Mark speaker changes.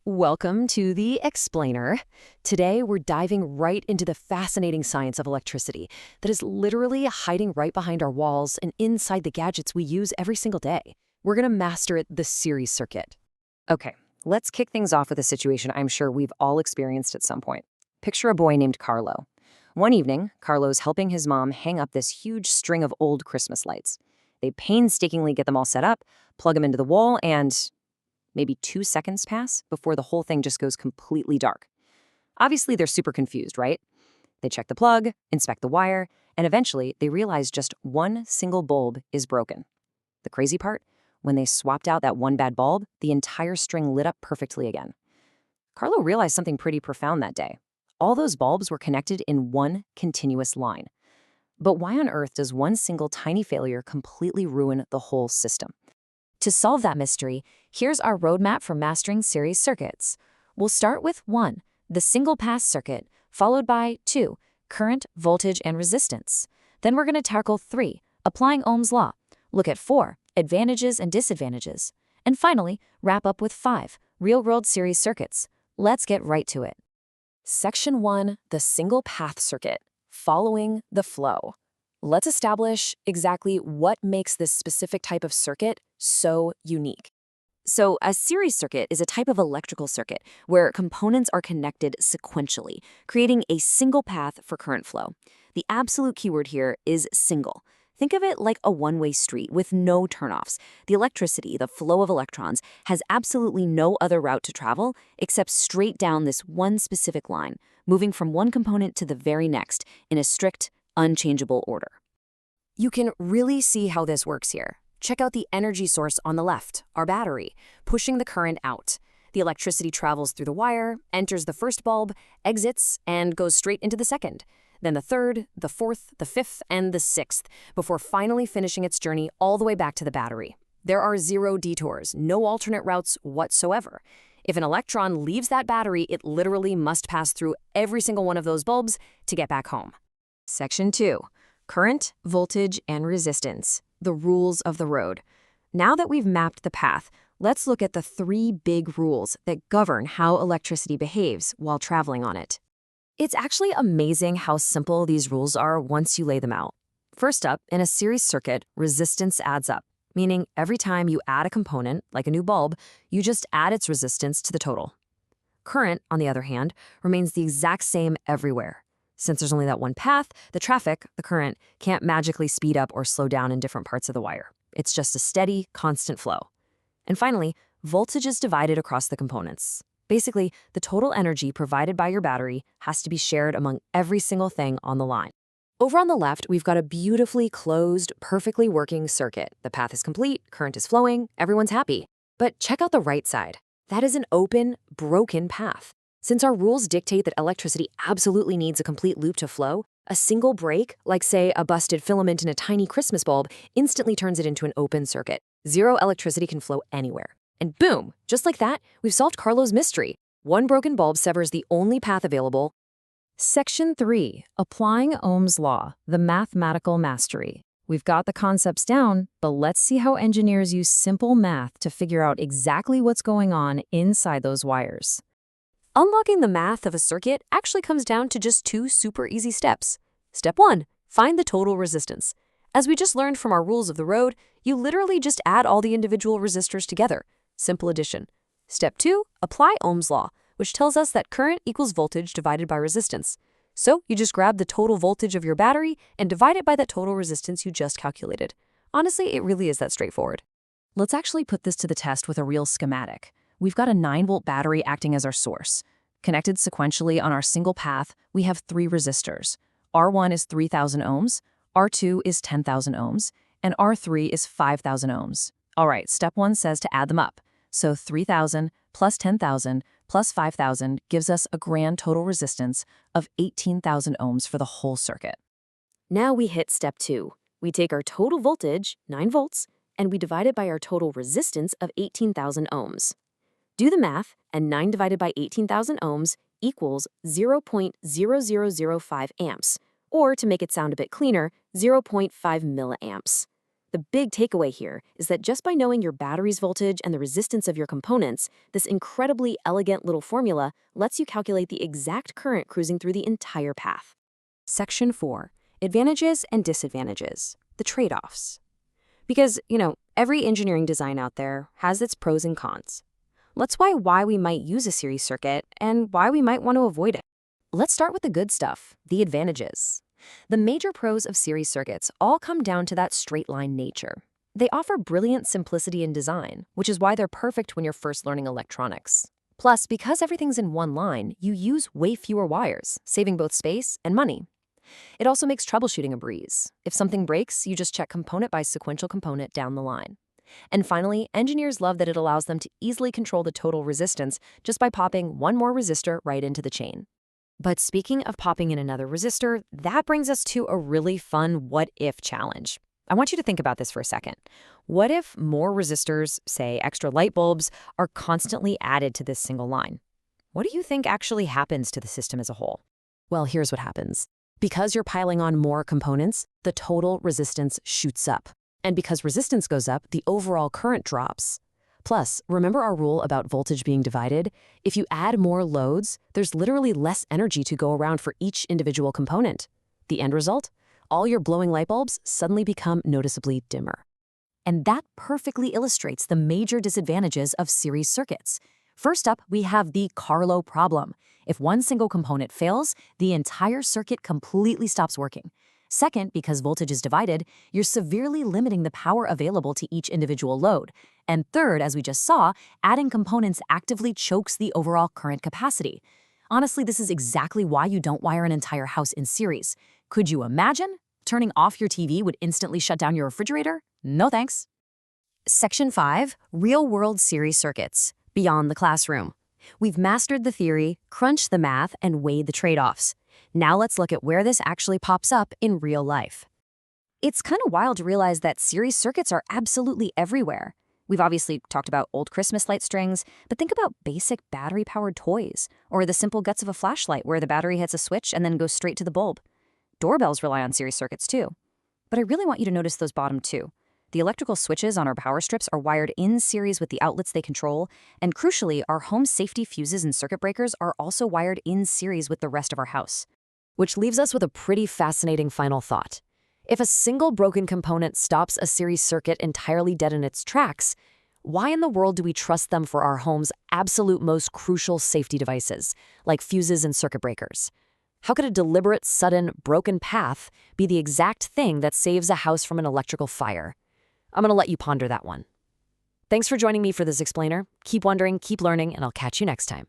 Speaker 1: Welcome to the Explainer. Today, we're diving right into the fascinating science of electricity that is literally hiding right behind our walls and inside the gadgets we use every single day. We're going to master it the series circuit. Okay, let's kick things off with a situation I'm sure we've all experienced at some point. Picture a boy named Carlo. One evening, Carlo's helping his mom hang up this huge string of old Christmas lights. They painstakingly get them all set up, plug them into the wall, and maybe 2 seconds pass before the whole thing just goes completely dark. Obviously, they're super confused, right? They check the plug, inspect the wire, and eventually they realize just one single bulb is broken. The crazy part? When they swapped out that one bad bulb, the entire string lit up perfectly again. Carlo realized something pretty profound that day. All those bulbs were connected in one continuous line. But why on earth does one single tiny failure completely ruin the whole system? To solve that mystery, here's our roadmap for mastering series circuits. We'll start with 1, the single-pass circuit, followed by 2, current, voltage, and resistance. Then we're going to tackle 3, applying Ohm's law. Look at 4, advantages and disadvantages. And finally, wrap up with 5, real-world series circuits. Let's get right to it. Section 1, the single-path circuit, following the flow. Let's establish exactly what makes this specific type of circuit so unique. So, a series circuit is a type of electrical circuit where components are connected sequentially, creating a single path for current flow. The absolute keyword here is single. Think of it like a one-way street with no turnoffs. The electricity, the flow of electrons, has absolutely no other route to travel except straight down this one specific line, moving from one component to the very next in a strict, unchangeable order. You can really see how this works here. Check out the energy source on the left, our battery, pushing the current out. The electricity travels through the wire, enters the first bulb, exits, and goes straight into the second. Then the third, the fourth, the fifth, and the sixth, before finally finishing its journey all the way back to the battery. There are 0 detours, no alternate routes whatsoever. If an electron leaves that battery, it literally must pass through every single one of those bulbs to get back home. Section 2, current, voltage, and resistance, the rules of the road. Now that we've mapped the path, let's look at the 3 big rules that govern how electricity behaves while traveling on it. It's actually amazing how simple these rules are once you lay them out. First up, in a series circuit, resistance adds up, meaning every time you add a component, like a new bulb, you just add its resistance to the total. Current, on the other hand, remains the exact same everywhere. Since there's only that one path, the traffic, the current, can't magically speed up or slow down in different parts of the wire. It's just a steady, constant flow. And finally, voltage is divided across the components. Basically, the total energy provided by your battery has to be shared among every single thing on the line. Over on the left, we've got a beautifully closed, perfectly working circuit. The path is complete, current is flowing, everyone's happy. But check out the right side. That is an open, broken path. Since our rules dictate that electricity absolutely needs a complete loop to flow, a single break, like say a busted filament in a tiny Christmas bulb, instantly turns it into an open circuit. 0 electricity can flow anywhere. And boom, just like that, we've solved Carlo's mystery. One broken bulb severs the only path available. Section 3, applying Ohm's law, the mathematical mastery. We've got the concepts down, but let's see how engineers use simple math to figure out exactly what's going on inside those wires. Unlocking the math of a circuit actually comes down to just 2 super easy steps. Step 1, find the total resistance. As we just learned from our rules of the road, you literally just add all the individual resistors together. Simple addition. Step 2, apply Ohm's law, which tells us that current equals voltage divided by resistance. So you just grab the total voltage of your battery and divide it by that total resistance you just calculated. Honestly, it really is that straightforward. Let's actually put this to the test with a real schematic. We've got a 9-volt battery acting as our source. Connected sequentially on our single path, we have 3 resistors. R1 is 3,000 ohms, R2 is 10,000 ohms, and R3 is 5,000 ohms. All right, step 1 says to add them up. So 3,000 plus 10,000 plus 5,000 gives us a grand total resistance of 18,000 ohms for the whole circuit. Now we hit step 2. We take our total voltage, 9 volts, and we divide it by our total resistance of 18,000 ohms. Do the math, and 9 divided by 18,000 ohms equals 0.0005 amps, or to make it sound a bit cleaner, 0.5 milliamps.
Speaker 2: The big takeaway here is that just by knowing your battery's voltage and the resistance of your components, this incredibly elegant little formula lets you calculate the exact current cruising through the entire path. Section 4. Advantages and disadvantages. The trade-offs. Because, every engineering design out there has its pros and cons. Let's why we might use a series circuit and why we might want to avoid it. Let's start with the good stuff, the advantages. The major pros of series circuits all come down to that straight-line nature. They offer brilliant simplicity in design, which is why they're perfect when you're first learning electronics. Plus, because everything's in one line, you use way fewer wires, saving both space and money. It also makes troubleshooting a breeze. If something breaks, you just check component by sequential component down the line. And finally, engineers love that it allows them to easily control the total resistance just by popping one more resistor right into the chain. But speaking of popping in another resistor, that brings us to a really fun what-if challenge. I want you to think about this for a second. What if more resistors, say extra light bulbs, are constantly added to this single line? What do you think actually happens to the system as a whole? Well, here's what happens. Because you're piling on more components, the total resistance shoots up. And because resistance goes up, the overall current drops. Plus, remember our rule about voltage being divided? If you add more loads, there's literally less energy to go around for each individual component. The end result? All your glowing light bulbs suddenly become noticeably dimmer. And that perfectly illustrates the major disadvantages of series circuits. First up, we have the Carlow problem. If one single component fails, the entire circuit completely stops working. Second, because voltage is divided, you're severely limiting the power available to each individual load. And third, as we just saw, adding components actively chokes the overall current capacity. Honestly, this is exactly why you don't wire an entire house in series. Could you imagine? Turning off your TV would instantly shut down your refrigerator? No thanks. Section 5. Real-world series circuits. Beyond the classroom. We've mastered the theory, crunched the math, and weighed the trade-offs. Now let's look at where this actually pops up in real life. It's kind of wild to realize that series circuits are absolutely everywhere. We've obviously talked about old Christmas light strings, but think about basic battery-powered toys, or the simple guts of a flashlight where the battery hits a switch and then goes straight to the bulb. Doorbells rely on series circuits too. But I really want you to notice those bottom two. The electrical switches on our power strips are wired in series with the outlets they control, and crucially, our home safety fuses and circuit breakers are also wired in series with the rest of our house. Which leaves us with a pretty fascinating final thought. If a single broken component stops a series circuit entirely dead in its tracks, why in the world do we trust them for our home's absolute most crucial safety devices, like fuses and circuit breakers? How could a deliberate, sudden, broken path be the exact thing that saves a house from an electrical fire? I'm going to let you ponder that one. Thanks for joining me for this explainer. Keep wondering, keep learning, and I'll catch you next time.